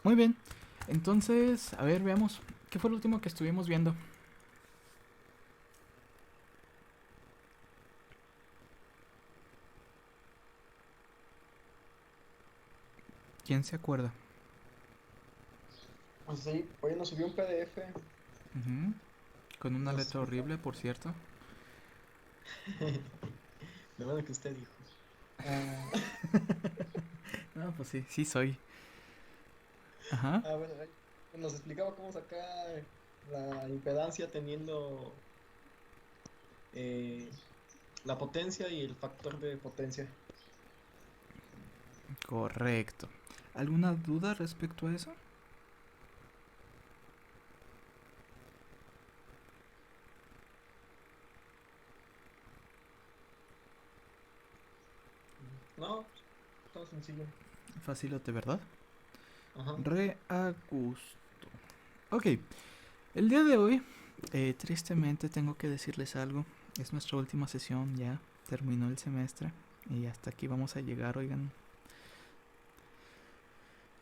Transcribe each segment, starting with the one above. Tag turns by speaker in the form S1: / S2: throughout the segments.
S1: Muy bien. Entonces, a ver, veamos. ¿Qué fue lo último que estuvimos viendo? ¿Quién se acuerda?
S2: Pues sí, hoy nos subió un PDF.
S1: Ujú. Con una
S2: Nos
S1: letra
S2: explicaba.
S1: horrible, por cierto.
S2: De verdad que usted dijo. Ah,
S1: Ah, pues sí, sí soy. Ajá.
S2: bueno, ahí nos explicaba cómo sacar la impedancia teniendo eh, la potencia y el factor de potencia.
S1: Correcto. ¿Alguna duda respecto a eso?
S2: No, todo sencillo.
S1: Facilote, ¿verdad?
S2: Ajá.
S1: Re a gusto. Ok, el día de hoy, tristemente tengo que decirles algo. Es nuestra última sesión, ya terminó el semestre. Y hasta aquí vamos a llegar, oigan.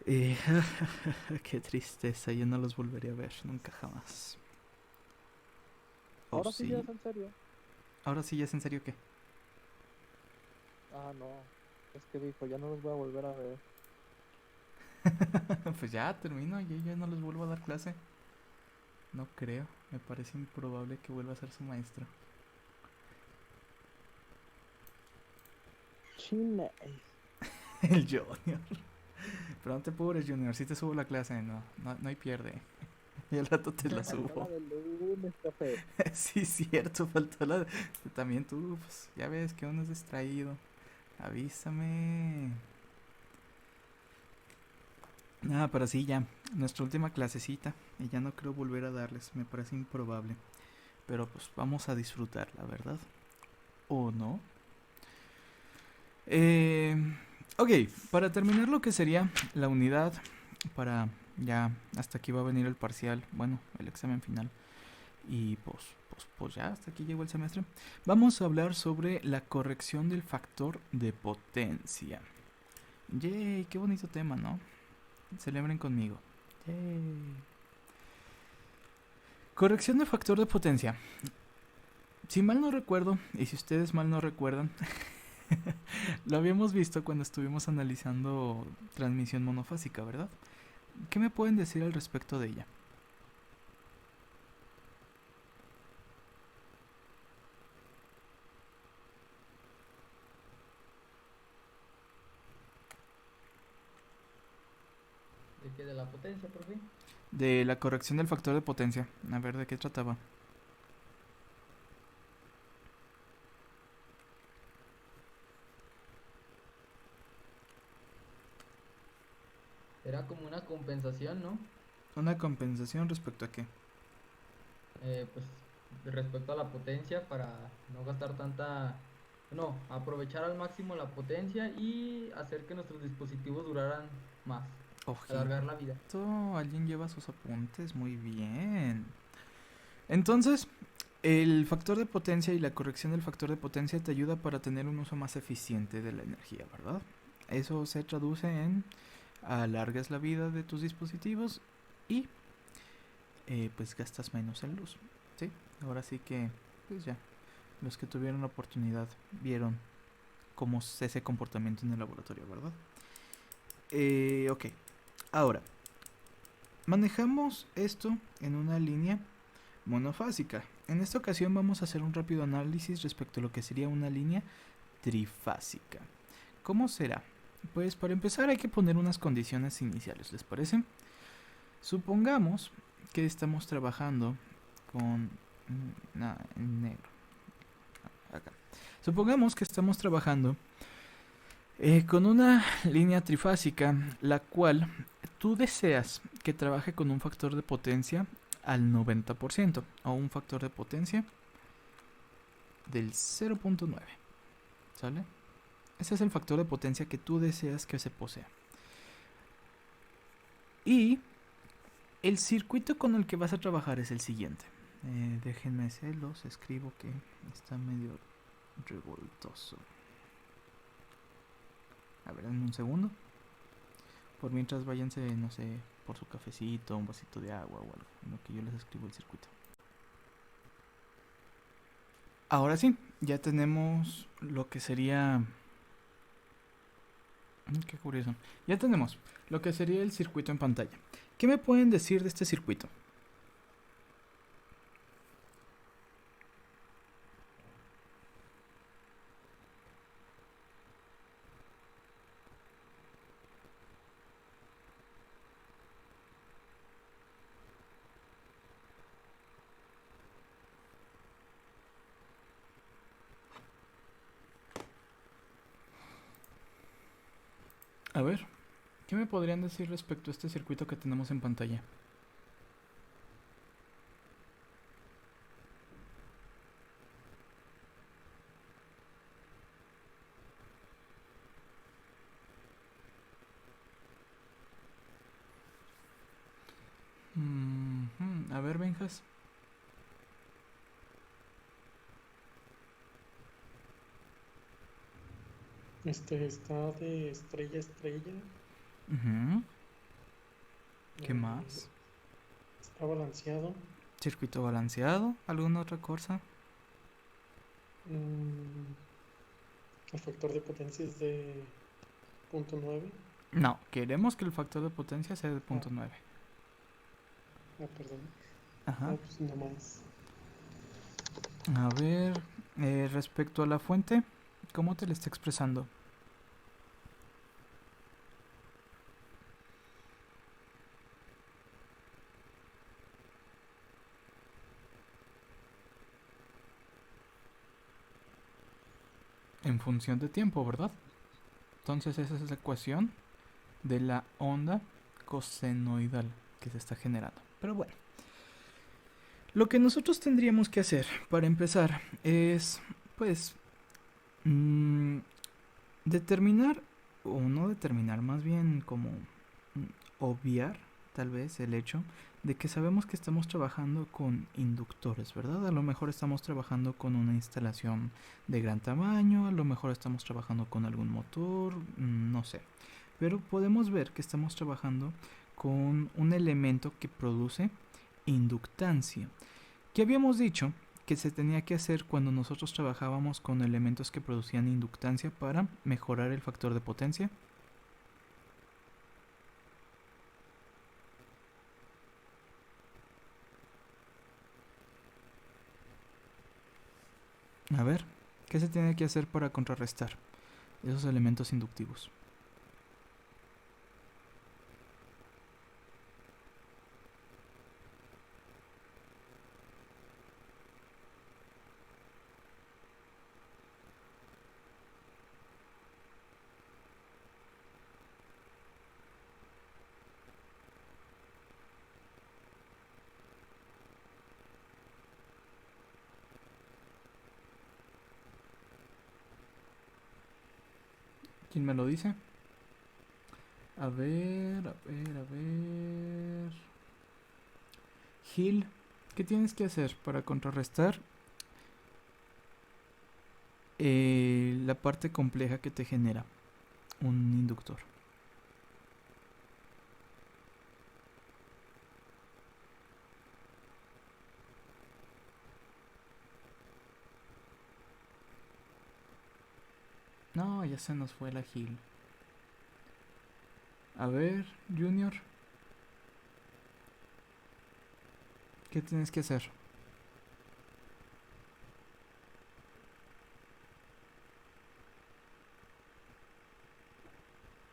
S1: Eh, qué tristeza, yo no los volveré a ver nunca jamás. ¿O
S3: Ahora sí ya
S1: sí?
S3: es en serio.
S1: Ahora sí, ya es en serio que.
S3: Ah, no. Es que dijo, ya no los voy a volver a ver.
S1: Pues ya termino, y ya no les vuelvo a dar clase. No creo, me parece improbable que vuelva a ser su maestro.
S3: Chine.
S1: El Junior. Pero no te apures, Junior, si te subo la clase, no hay pierde. Y al rato te la
S3: Faltó la
S1: subo.
S3: del lunes, café.
S1: Sí, cierto, faltó la. También tú, pues ya ves que uno es distraído. Avísame. Nada, pero sí, ya. Nuestra última clasecita. Y ya no creo volver a darles. Me parece improbable. Pero pues vamos a disfrutarla, ¿verdad? ¿O no? Eh, ok, para terminar lo que sería la unidad. Para ya. Hasta aquí va a venir el parcial. Bueno, el examen final. Y pues ya, hasta aquí llegó el semestre. Vamos a hablar sobre la corrección del factor de potencia. Yay, qué bonito tema, ¿no? Celebren conmigo. Yay. Corrección de factor de potencia. Si mal no recuerdo, y si ustedes mal no recuerdan, lo habíamos visto cuando estuvimos analizando transmisión monofásica, ¿verdad? ¿Qué me pueden decir al respecto de ella?
S2: ¿De qué? ¿De la potencia, por fin?
S1: De la corrección del factor de potencia. A ver, ¿de qué trataba?
S4: Era como una compensación, ¿no?
S1: Una compensación respecto a qué.
S4: Pues respecto a la potencia para no gastar tanta, no, aprovechar al máximo la potencia y hacer que nuestros dispositivos duraran más,
S1: Ojito.
S4: alargar la vida.
S1: Alguien lleva sus apuntes. Muy bien. Entonces, el factor de potencia y la corrección del factor de potencia te ayuda para tener un uso más eficiente de la energía, ¿verdad? Eso se traduce en alargas la vida de tus dispositivos y pues gastas menos en luz. ¿Sí? Ahora sí que, pues ya, los que tuvieron la oportunidad vieron cómo es ese comportamiento en el laboratorio, ¿verdad? Ok, ahora, manejamos esto en una línea monofásica. En esta ocasión vamos a hacer un rápido análisis respecto a lo que sería una línea trifásica. ¿Cómo será? Pues para empezar hay que poner unas condiciones iniciales, ¿les parece? Supongamos que estamos trabajando con... Nada, en negro. Acá. Supongamos que estamos trabajando con una línea trifásica, la cual tú deseas que trabaje con un factor de potencia al 90% o un factor de potencia del 0.9. ¿Sale? Ese es el factor de potencia que tú deseas que se posea. Y el circuito con el que vas a trabajar es el siguiente. Déjenme se los escribo que está medio revoltoso. A ver, en un segundo. Por mientras váyanse, no sé, por su cafecito, un vasito de agua o algo, en lo que yo les escribo el circuito. Ahora sí, ya tenemos lo que sería... Qué curioso. Ya tenemos lo que sería el circuito en pantalla. ¿Qué me pueden decir de este circuito? A ver, ¿qué me podrían decir respecto a este circuito que tenemos en pantalla? A ver, Benjas.
S2: Está de estrella a estrella.
S1: Ujú. ¿Qué
S2: eh,
S1: más?
S2: Está balanceado.
S1: Circuito balanceado. ¿Alguna otra cosa?
S2: Mm, el factor de potencia es de 0.9.
S1: No, queremos que el factor de potencia sea de 0.9.
S2: Perdón.
S1: Ajá.
S2: Pues no más.
S1: A ver, respecto a la fuente, ¿cómo te la está expresando? En función de tiempo, ¿verdad? Entonces esa es la ecuación de la onda cosenoidal que se está generando. Pero bueno, lo que nosotros tendríamos que hacer para empezar es, pues, determinar, o no determinar, más bien como obviar tal vez el hecho de que sabemos que estamos trabajando con inductores, ¿verdad? A lo mejor estamos trabajando con una instalación de gran tamaño, a lo mejor estamos trabajando con algún motor, no sé. Pero podemos ver que estamos trabajando con un elemento que produce inductancia. ¿Qué habíamos dicho? Que se tenía que hacer cuando nosotros trabajábamos con elementos que producían inductancia para mejorar el factor de potencia. A ver, ¿qué se tiene que hacer para contrarrestar esos elementos inductivos? ¿Quién me lo dice? A ver. Gil, ¿qué tienes que hacer para contrarrestar la parte compleja que te genera un inductor? No, ya se nos fue la Gil. A ver, Junior, ¿qué tienes que hacer?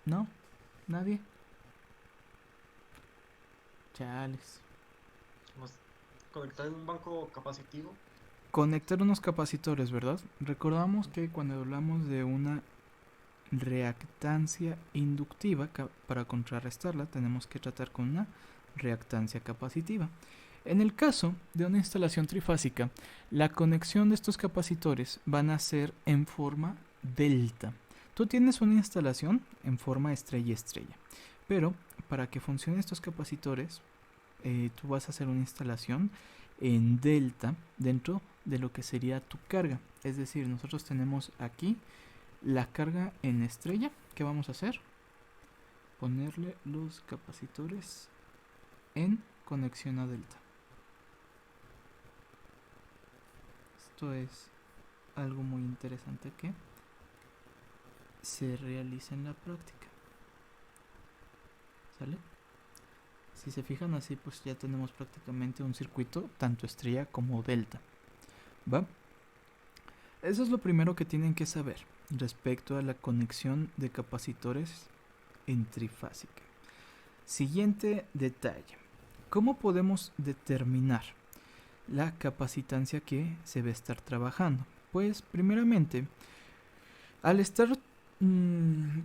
S1: ¿No? ¿Nadie? Chales.
S5: Conectar en un banco capacitivo.
S1: Conectar unos capacitores, ¿verdad? Recordamos que cuando hablamos de una reactancia inductiva, para contrarrestarla tenemos que tratar con una reactancia capacitiva. En el caso de una instalación trifásica, la conexión de estos capacitores van a ser en forma delta. Tú tienes una instalación en forma estrella-estrella, pero para que funcionen estos capacitores, tú vas a hacer una instalación en delta dentro de lo que sería tu carga. Es decir, nosotros tenemos aquí la carga en estrella. ¿Qué vamos a hacer? ponerle los capacitores en conexión a delta. Esto es algo muy interesante que se realiza en la práctica. ¿Sale? Si se fijan así, pues ya tenemos prácticamente un circuito tanto estrella como delta. ¿Va? Eso es lo primero que tienen que saber respecto a la conexión de capacitores en trifásica. Siguiente detalle. ¿Cómo podemos determinar la capacitancia que se va a estar trabajando? Pues primeramente, al estar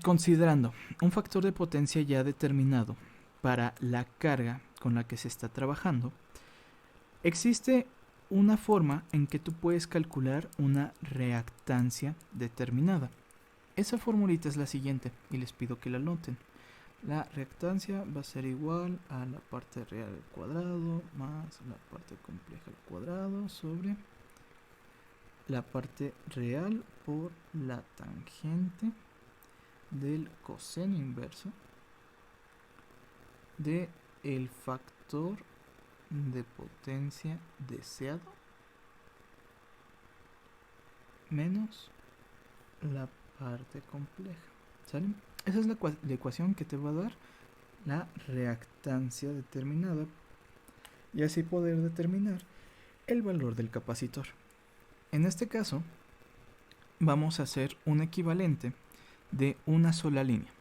S1: considerando un factor de potencia ya determinado para la carga con la que se está trabajando, existe una forma en que tú puedes calcular una reactancia determinada. Esa formulita es la siguiente y les pido que la noten. La reactancia va a ser igual a la parte real al cuadrado más la parte compleja al cuadrado sobre la parte real por la tangente del coseno inverso de el factor de potencia deseado menos la parte compleja. ¿Sale? Esa es la ecuación que te va a dar la reactancia determinada y así poder determinar el valor del capacitor. En este caso vamos a hacer un equivalente de una sola línea.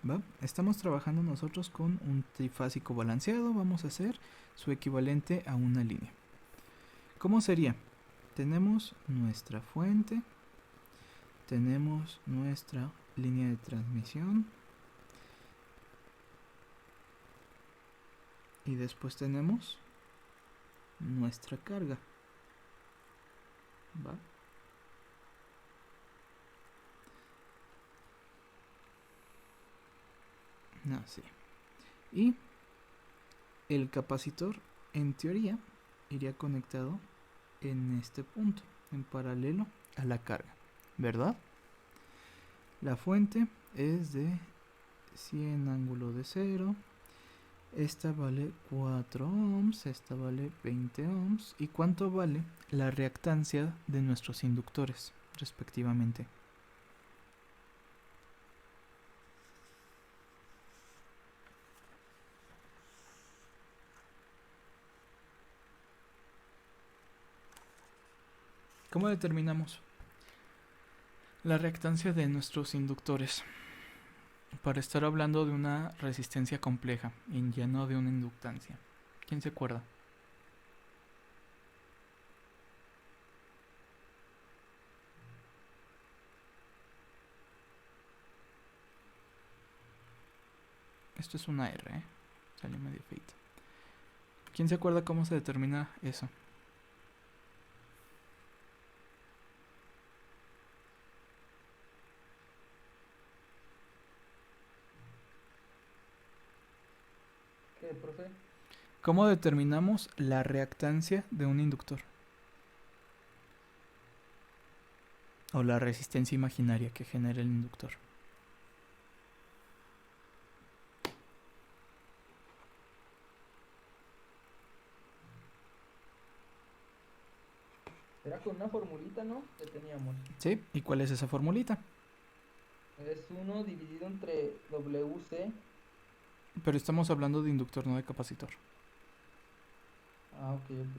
S1: ¿Va? Estamos trabajando nosotros con un trifásico balanceado, vamos a hacer su equivalente a una línea. ¿Cómo sería? Tenemos nuestra fuente, tenemos nuestra línea de transmisión y después tenemos nuestra carga. ¿Va? Así. Y el capacitor en teoría iría conectado en este punto, en paralelo a la carga, ¿verdad? La fuente es de 100 ángulo de 0. Esta vale 4 ohms, esta vale 20 ohms. ¿Y cuánto vale la reactancia de nuestros inductores, respectivamente? ¿Cómo determinamos la reactancia de nuestros inductores? Para estar hablando de una resistencia compleja y ya no de una inductancia. ¿Quién se acuerda? Esto es una R, ¿eh? Salió medio feito. ¿Quién se acuerda cómo se determina eso?
S4: ¿Qué, profe?
S1: ¿Cómo determinamos la reactancia de un inductor? O la resistencia imaginaria que genera el inductor.
S4: Era con una formulita, ¿no? Que teníamos.
S1: ¿Sí? ¿Y cuál es esa formulita?
S4: Es 1 dividido entre WC.
S1: Pero estamos hablando de inductor, no de capacitor.
S4: Ah, ok, ok.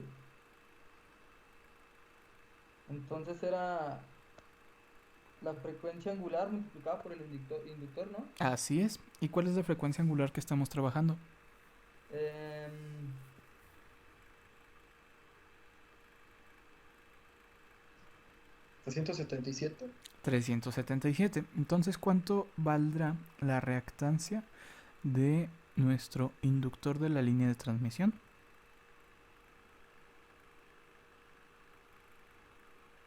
S4: Entonces era la frecuencia angular multiplicada por el inductor, ¿no?
S1: Así es. ¿Y cuál es la frecuencia angular que estamos trabajando?
S4: Em,
S2: 377.
S1: 377. Entonces, ¿cuánto valdrá la reactancia de nuestro inductor de la línea de transmisión?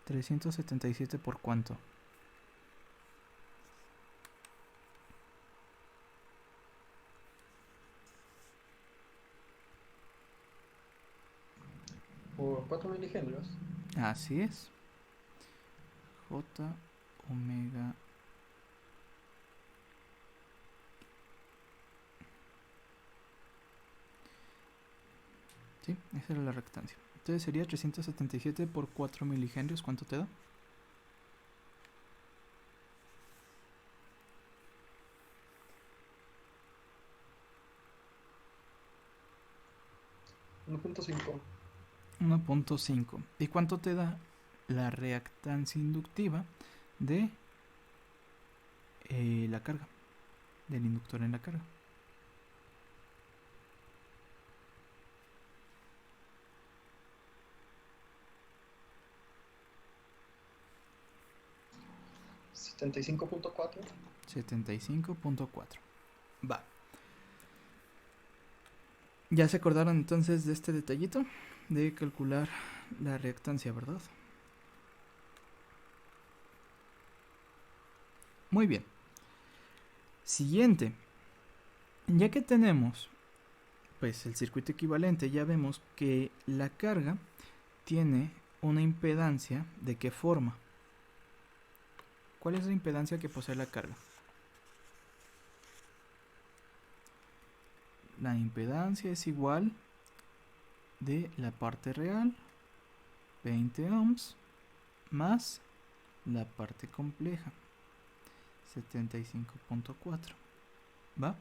S1: ¿377 por cuánto?
S2: Por 4 milihenrios.
S1: Así es. J omega ¿Sí? Esa era la reactancia. Entonces sería 377 por 4 milihenrios. ¿Cuánto te da?
S2: 1.5.
S1: 1.5. ¿Y cuánto te da la reactancia inductiva de la carga? Del inductor en la carga.
S2: $75.4.
S1: 75.4. Va. ¿Ya se acordaron entonces de este detallito? De calcular la reactancia, ¿verdad? Muy bien. Siguiente. Ya que tenemos pues el circuito equivalente, ya vemos que la carga tiene una impedancia. ¿De qué forma? ¿Cuál es la impedancia que posee la carga? La impedancia es igual de la parte real, 20 ohms, más la parte compleja, 75.4. ¿Va?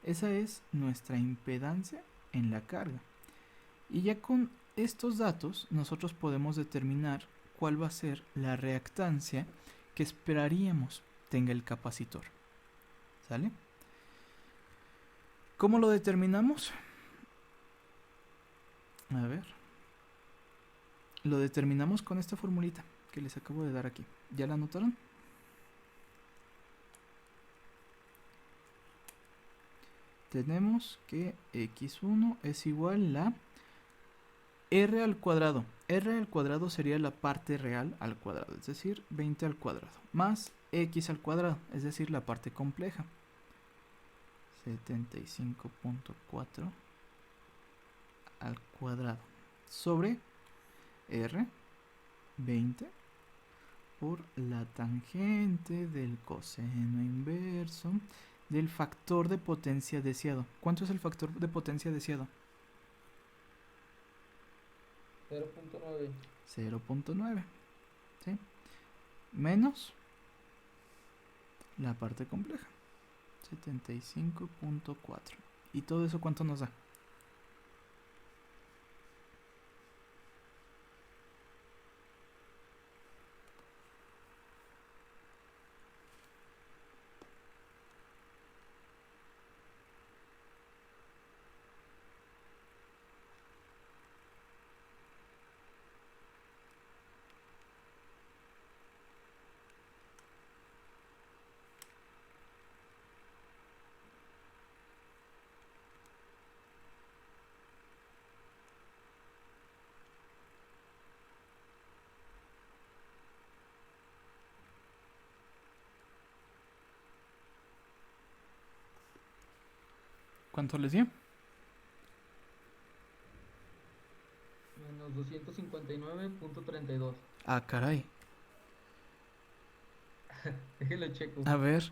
S1: Esa es nuestra impedancia en la carga. Y ya con estos datos nosotros podemos determinar cuál va a ser la reactancia que esperaríamos tenga el capacitor. ¿Sale? ¿Cómo lo determinamos? A ver. Lo determinamos con esta formulita que les acabo de dar aquí. ¿Ya la anotaron? Tenemos que x1 es igual a r al cuadrado. R al cuadrado sería la parte real al cuadrado, es decir, 20 al cuadrado, más x al cuadrado, es decir, la parte compleja, 75.4 al cuadrado, sobre r, 20, por la tangente del coseno inverso del factor de potencia deseado. ¿Cuánto es el factor de potencia deseado?
S4: 0.9.
S1: 0.9, ¿sí? Menos la parte compleja, 75.4. ¿Y todo eso cuánto nos da? ¿Cuánto les dio?
S4: Menos 259.32.
S1: Ah, caray.
S4: Déjenlo checo.
S1: A ver.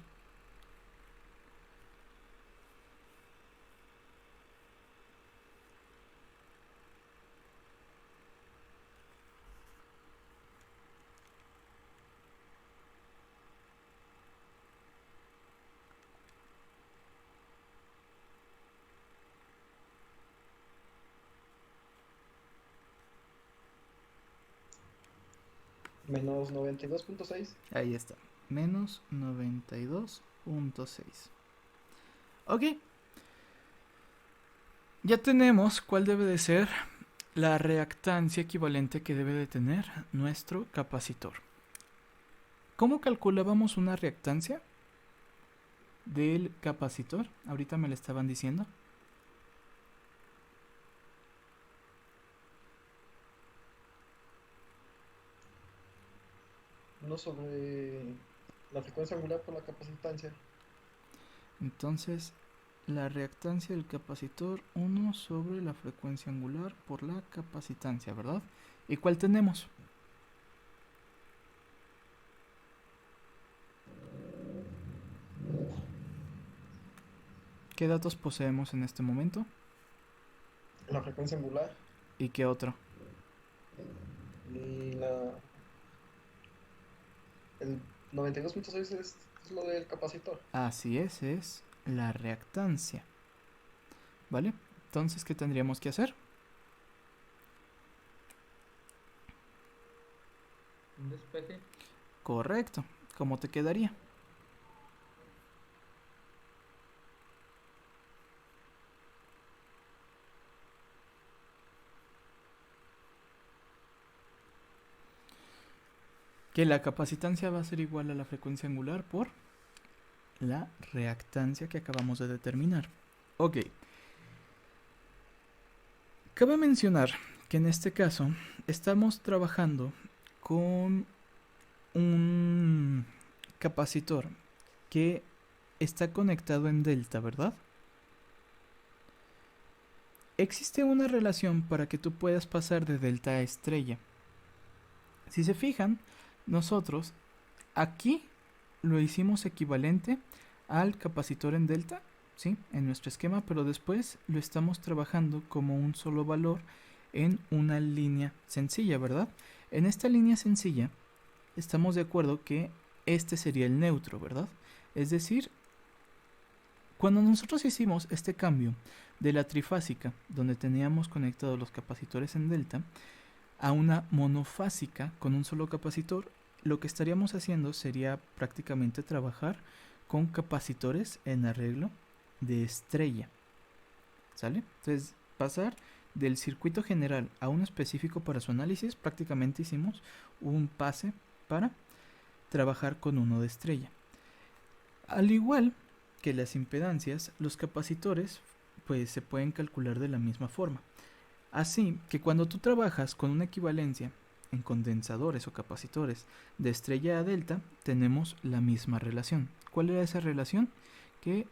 S2: Menos 92.6.
S1: Ahí está. Menos 92.6. Ok. Ya tenemos cuál debe de ser la reactancia equivalente que debe de tener nuestro capacitor. ¿Cómo calculábamos una reactancia del capacitor? Ahorita me lo estaban diciendo.
S2: No sobre la frecuencia angular por la capacitancia.
S1: Entonces, la reactancia del capacitor 1 sobre la frecuencia angular por la capacitancia, ¿verdad? ¿Y cuál tenemos? ¿Qué datos poseemos en este momento?
S2: la frecuencia angular
S1: ¿Y qué otro?
S2: y el 92.6 es lo del capacitor.
S1: Así es la reactancia. ¿Vale? Entonces, ¿qué tendríamos que hacer?
S4: Un despeje.
S1: Correcto. ¿Cómo te quedaría? Que la capacitancia va a ser igual a la frecuencia angular por la reactancia que acabamos de determinar. Ok. Cabe mencionar que en este caso estamos trabajando con un capacitor que está conectado en delta, ¿verdad? Existe una relación para que tú puedas pasar de delta a estrella. Si se fijan, nosotros aquí lo hicimos equivalente al capacitor en delta, ¿sí? En nuestro esquema, pero después lo estamos trabajando como un solo valor en una línea sencilla, ¿verdad? En esta línea sencilla estamos de acuerdo que este sería el neutro, ¿verdad? Es decir, cuando nosotros hicimos este cambio de la trifásica, donde teníamos conectados los capacitores en delta, a una monofásica con un solo capacitor, lo que estaríamos haciendo sería prácticamente trabajar con capacitores en arreglo de estrella. ¿Sale? Entonces, pasar del circuito general a uno específico para su análisis, prácticamente hicimos un pase para trabajar con uno de estrella. Al igual que las impedancias, los capacitores pues se pueden calcular de la misma forma. Así que cuando tú trabajas con una equivalencia en condensadores o capacitores de estrella a delta, tenemos la misma relación. ¿Cuál era esa relación? Que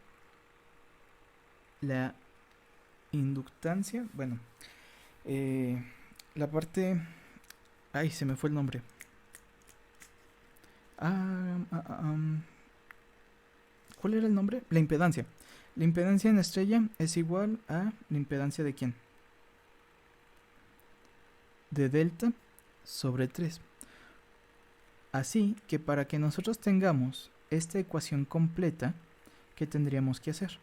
S1: la inductancia, bueno, la parte... Ay, se me fue el nombre. ¿Cuál era el nombre? La impedancia. La impedancia en estrella es igual a la impedancia de ¿quién? De delta sobre 3. Así que para que nosotros tengamos esta ecuación completa, ¿qué tendríamos que hacer?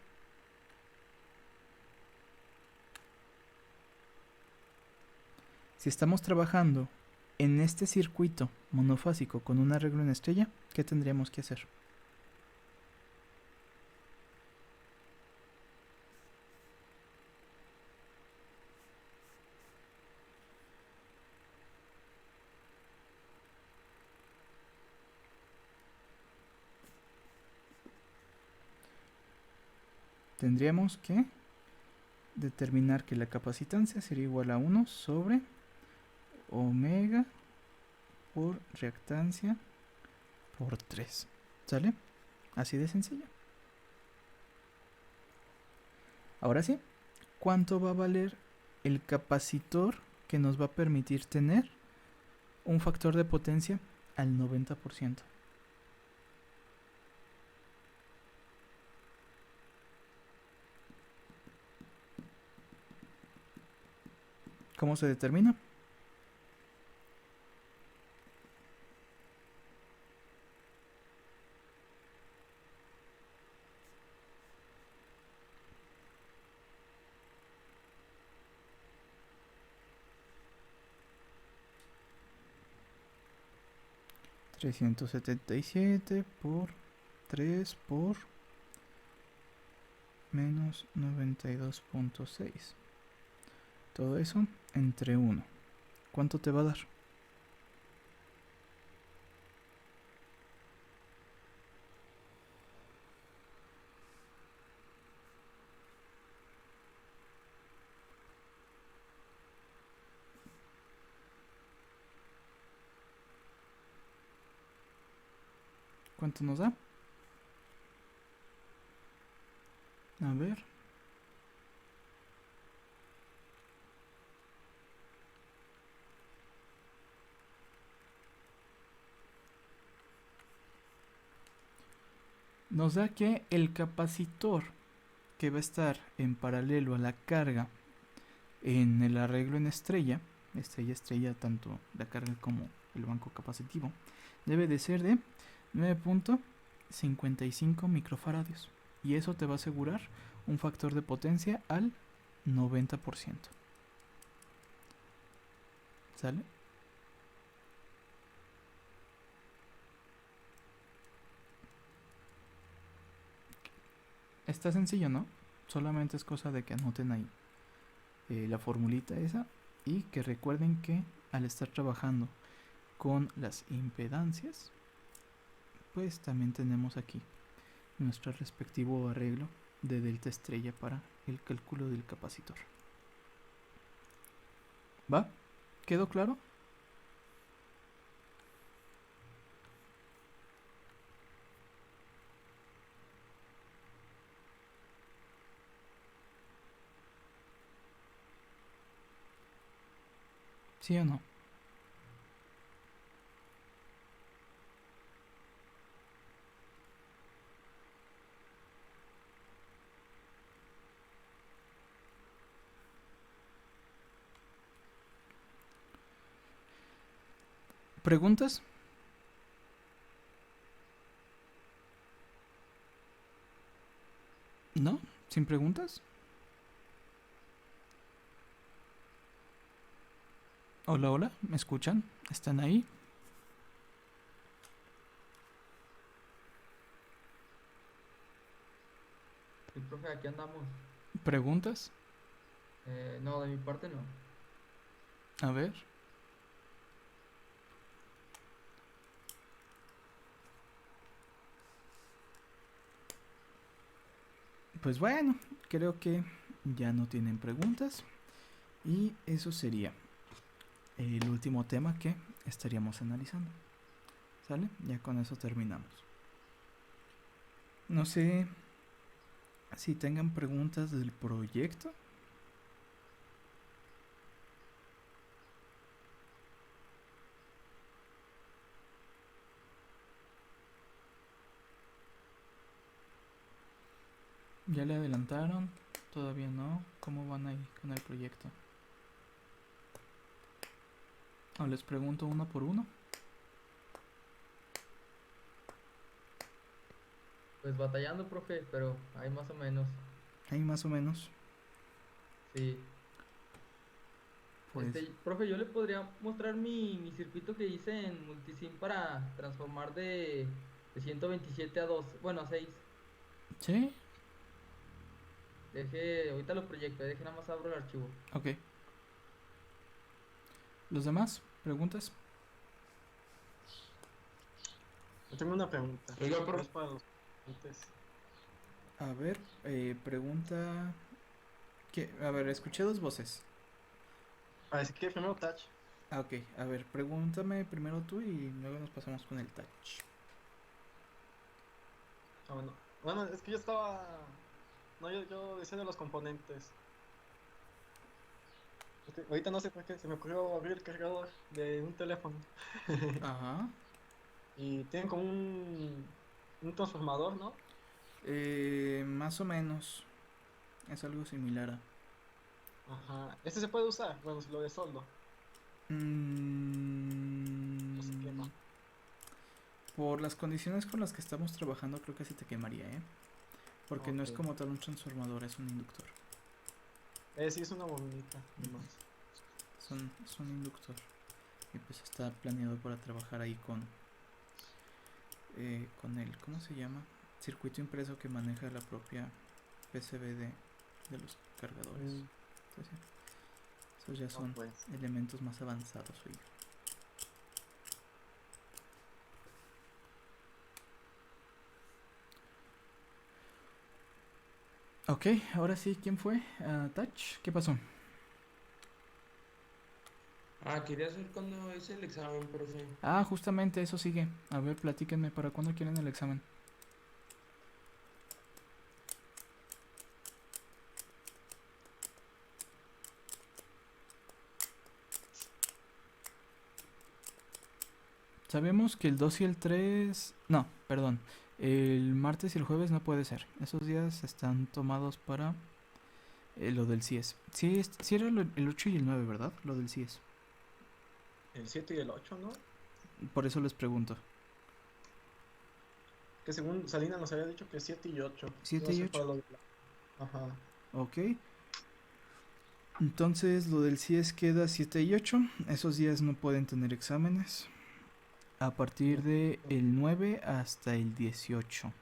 S1: Si estamos trabajando en este circuito monofásico con un arreglo en estrella, ¿qué tendríamos que hacer? Tendríamos que determinar que la capacitancia sería igual a 1 sobre omega por reactancia por 3. ¿Sale? Así de sencillo. Ahora sí, ¿cuánto va a valer el capacitor que nos va a permitir tener un factor de potencia al 90%? ¿Cómo se determina? $377 por 3 por menos 92.6. Todo eso entre 1. ¿Cuánto te va a dar? ¿Cuánto nos da? A ver. Nos da que el capacitor que va a estar en paralelo a la carga En el arreglo en estrella, tanto la carga como el banco capacitivo, debe de ser de 9.55 microfaradios. Y eso te va a asegurar un factor de potencia al 90%. ¿Sale? Está sencillo, ¿no? Solamente es cosa de que anoten ahí la formulita esa y que recuerden que al estar trabajando con las impedancias, pues también tenemos aquí nuestro respectivo arreglo de delta estrella para el cálculo del capacitor. ¿Va? ¿Quedó claro? ¿Sí o no? ¿Preguntas? ¿No? ¿Sin preguntas? Hola, hola, ¿me escuchan? ¿Están ahí?
S4: Sí, profe, aquí andamos.
S1: ¿Preguntas?
S4: No, de mi parte no.
S1: A ver. Pues bueno, creo que ya no tienen preguntas. Y eso sería el último tema que estaríamos analizando. ¿Sale? Ya con eso terminamos. No sé si tengan preguntas del proyecto. ¿Ya le adelantaron? ¿Todavía no? ¿Cómo van ahí con el proyecto? ¿O les pregunto uno por uno?
S4: Pues batallando, profe, pero hay más o menos.
S1: Ahí más o menos.
S4: Sí.
S1: Pues
S4: Profe, yo le podría mostrar mi circuito que hice en Multisim para transformar de 127 a 2, bueno, a 6.
S1: sí,
S4: Ahorita lo proyecto, deje nada más abro el archivo.
S1: ok. ¿Los demás? ¿Preguntas?
S2: Yo tengo una pregunta.
S5: Oiga,
S2: pero
S5: profe.
S2: es para los antes.
S1: A ver, pregunta... A ver, escuché dos voces.
S2: Así que primero touch.
S1: Ah, ok. A ver, pregúntame primero tú y luego nos pasamos con el touch.
S2: Ah, bueno. Bueno, es que yo estaba. No, yo decía de los componentes. Ahorita no sé por qué se me ocurrió abrir el cargador de un teléfono.
S1: Ajá.
S2: Y tienen como un transformador, ¿no?
S1: Más o menos. Es algo similar a...
S2: Ajá. Este se puede usar, bueno, si lo de soldo. No se quema.
S1: Por las condiciones con las que estamos trabajando, creo que sí te quemaría, ¿eh? Porque no es
S2: Ok.
S1: como tal un transformador, es un inductor.
S2: Sí, es una bobinita, nomás.
S1: Es un inductor. Y pues está planeado para trabajar ahí con el, ¿cómo se llama? Circuito impreso que maneja la propia PCB de los cargadores. Entonces, esos ya son
S2: Pues.
S1: elementos más avanzados, oye. Ok, ahora sí, ¿quién fue? Touch, ¿qué pasó?
S5: Quería saber cuándo es el examen, profe.
S1: Ah, justamente eso sigue. A ver, platíquenme, ¿para cuándo quieren el examen? Sabemos que el 2 y el 3... No, perdón. El martes y el jueves no puede ser. Esos días están tomados para Lo del CIES. Sí, sí era el 8 y el 9, ¿verdad? Lo del CIES.
S2: El 7 y el 8, ¿no?
S1: Por eso les pregunto.
S2: Que según Salina nos había dicho que 7 y 8.
S1: 7
S2: No
S1: y
S2: sé
S1: 8.
S2: para lo de Ajá.
S1: Ok. Entonces lo del CIES queda 7 y 8. Esos días no pueden tener exámenes. A partir de el 9 hasta el 18.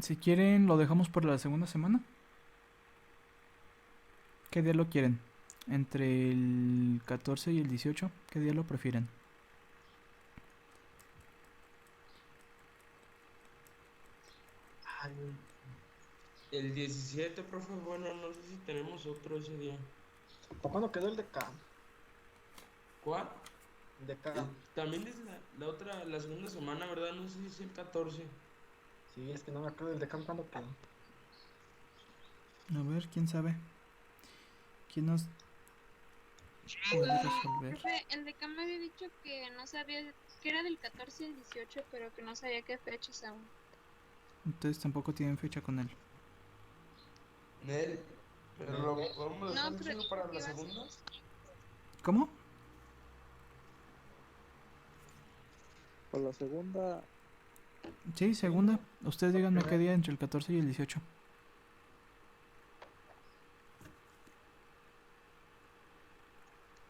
S1: Si quieren, lo dejamos por la segunda semana. ¿Qué día lo quieren? Entre el 14 y el 18. ¿Qué día lo prefieren?
S5: Ay, el 17, profe, bueno, no sé si tenemos otro ese día.
S2: ¿Para cuándo quedó el de Cam?
S5: ¿Cuál?
S2: De Cam.
S5: También es la otra, la segunda semana, ¿verdad? No sé si es el 14.
S2: Sí, es que no me acuerdo del de Cam cuándo quedó.
S1: A ver, quién sabe. ¿Quién nos puede resolver?
S6: Profe, el decano me había dicho que no sabía, que era del 14 al 18, pero que no sabía qué fechas aún.
S1: Entonces tampoco tienen fecha con él.
S5: Nel, pero lo podemos dejar
S6: No, pero
S5: solo para
S6: ¿qué
S5: la
S6: va a ser?
S5: segunda.
S1: ¿Cómo?
S3: Por la segunda,
S1: Sí, segunda. Ustedes díganme qué día entre el 14 y el 18.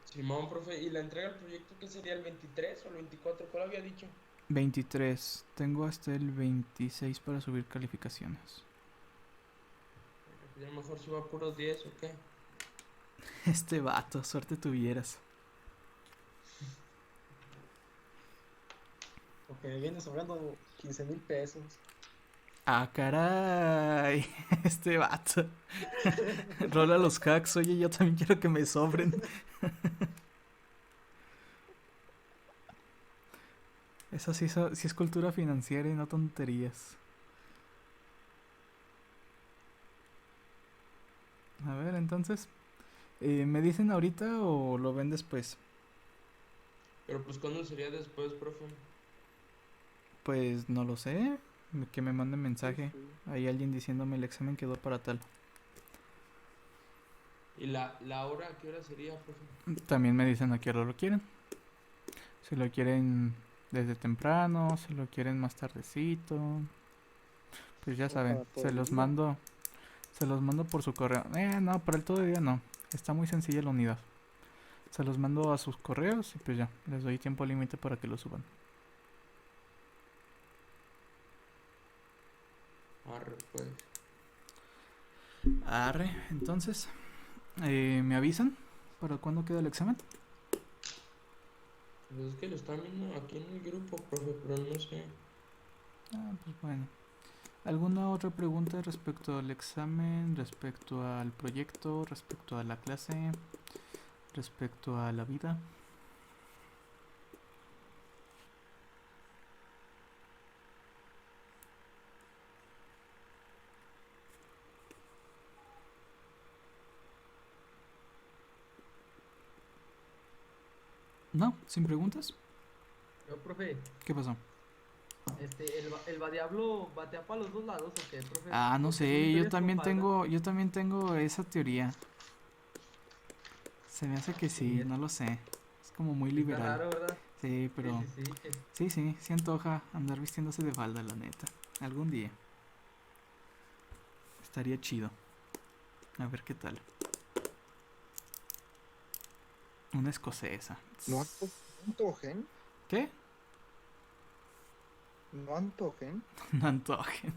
S5: Simón, profe, ¿y la entrega del proyecto qué sería el 23 o el 24? ¿Cuál había dicho?
S1: 23. Tengo hasta el 26 para subir calificaciones.
S5: Ya mejor suba puros 10 o qué.
S1: Este vato, suerte tuvieras.
S2: Porque me viene sobrando 15,000 pesos.
S1: Ah, caray. Este vato. Rola los hacks. Oye, yo también quiero que me sobren. Eso sí, sí es cultura financiera y no tonterías. A ver, entonces, ¿me dicen ahorita o lo ven después?
S5: Pero pues, ¿cuándo sería después, profe?
S1: Pues no lo sé. Que me manden mensaje.
S3: sí.
S1: Hay alguien diciéndome el examen quedó para tal.
S5: ¿Y la hora a qué hora sería, profe?
S1: También me dicen a qué hora lo quieren. Si lo quieren desde temprano, si lo quieren más tardecito. Pues ya
S3: O
S1: saben,
S3: para todo
S1: se
S3: el
S1: los
S3: día.
S1: mando. Se los mando por su correo. No, para el todo el día no. Está muy sencilla la unidad. Se los mando a sus correos y pues ya, les doy tiempo límite para que lo suban.
S5: Arre, pues.
S1: Arre, entonces, ¿me avisan para cuándo queda el examen?
S5: Pues es que lo están viendo aquí en el grupo, profe, pero no sé.
S1: Ah, pues bueno. ¿Alguna otra pregunta respecto al examen, respecto al proyecto, respecto a la clase, respecto a la vida? ¿No? ¿Sin preguntas?
S4: Yo, profe,
S1: ¿Qué pasó?
S4: ¿el Diablo batea para los dos lados o qué, profe?
S1: Ah, no
S4: Porque son
S1: sé,
S4: historias con faldas.
S1: yo también tengo esa teoría. Se me hace que
S4: Sí,
S1: sí, no lo sé. Es como muy
S4: sí está
S1: liberal.
S4: raro, ¿verdad?
S1: Sí,
S4: Sí,
S1: pero
S4: sí, sí.
S1: sí antoja andar vistiéndose de falda, la neta. Algún día. Estaría chido. A ver qué tal. Una escocesa.
S3: ¿No antojen?
S1: ¿Qué?
S3: ¿No antojen?
S1: No antojen.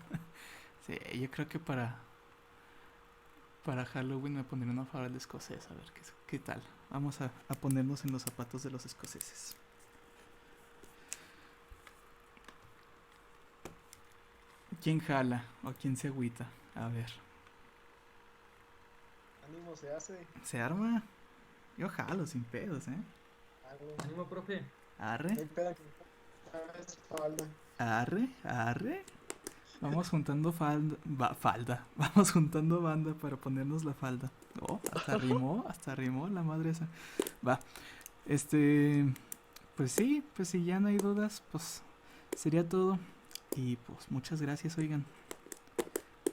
S1: Sí, yo creo que para Halloween me pondré una falda escocesa. A ver qué tal. Vamos a ponernos en los zapatos de los escoceses. ¿Quién jala o quién se agüita? A ver,
S2: Ánimo se hace.
S1: ¿se arma? Yo jalo sin pedos, ¿eh?
S2: Algo.
S4: Ánimo, profe.
S2: No
S1: Arre,
S2: hay pedo que me espalda.
S1: arre, arre. Vamos juntando falda. Vamos juntando banda para ponernos la falda. Oh, hasta rimó la madre esa. Va. Pues sí, pues si ya no hay dudas, pues sería todo. Y pues muchas gracias, oigan.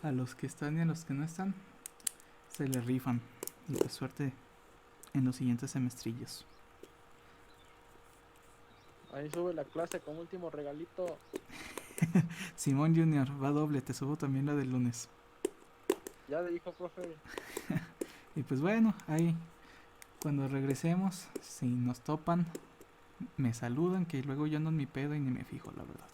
S1: A los que están y a los que no están, se les rifan. Y pues suerte en los siguientes semestrillos.
S3: Ahí sube la clase como último regalito.
S1: Simón Junior, va doble, te subo también la del lunes.
S3: Ya dijo, profe.
S1: Y pues bueno, ahí cuando regresemos, si nos topan, me saludan, que luego yo ando en mi pedo y ni me fijo, la verdad.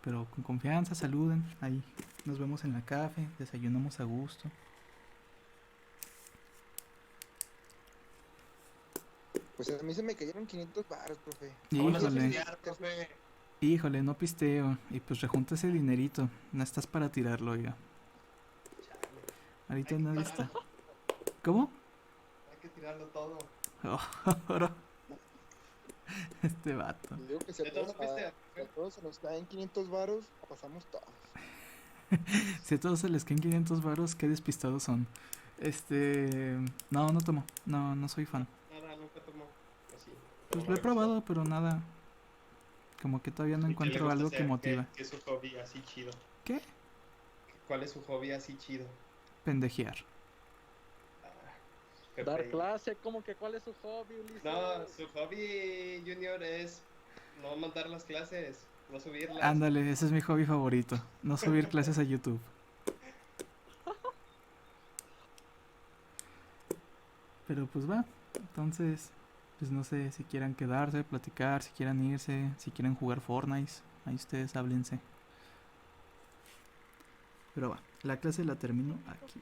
S1: Pero con confianza, saluden, ahí nos vemos en la café, desayunamos a gusto.
S3: Pues a mí se me cayeron 500 baros, profe.
S5: Vámonos a
S1: Híjole,
S5: pistear, profe.
S1: híjole, no pisteo. Y pues rejunta ese dinerito, no estás para tirarlo, oiga. Ahorita
S2: Hay que
S1: nadie
S2: tirarlo.
S1: está. ¿Cómo?
S2: Hay que tirarlo todo.
S1: Oro. Este vato.
S3: Y digo que si
S2: ¿De todos fuiste?
S3: a todos se nos caen 500 varos, pasamos todos.
S1: Si a todos se les caen 500 varos, qué despistados son. No tomo. No soy fan.
S2: Nada, nunca tomó. Así.
S1: Pues lo he probado, pero nada. Como que todavía no encuentro algo que motiva.
S2: ¿Qué es su hobby así chido?
S1: ¿Qué?
S2: ¿Cuál es su hobby así chido?
S1: Pendejear.
S3: Dar
S2: Pepe.
S3: clase, como que cuál es su hobby, Ulises.
S2: No, su hobby, Junior, es no mandar las clases, no subirlas.
S1: Ándale, ese es mi hobby favorito. No subir clases a YouTube. Pero pues va. Entonces, pues no sé si quieran quedarse, platicar, si quieran irse, si quieren jugar Fortnite. Ahí ustedes háblense. Pero va, la clase la termino aquí.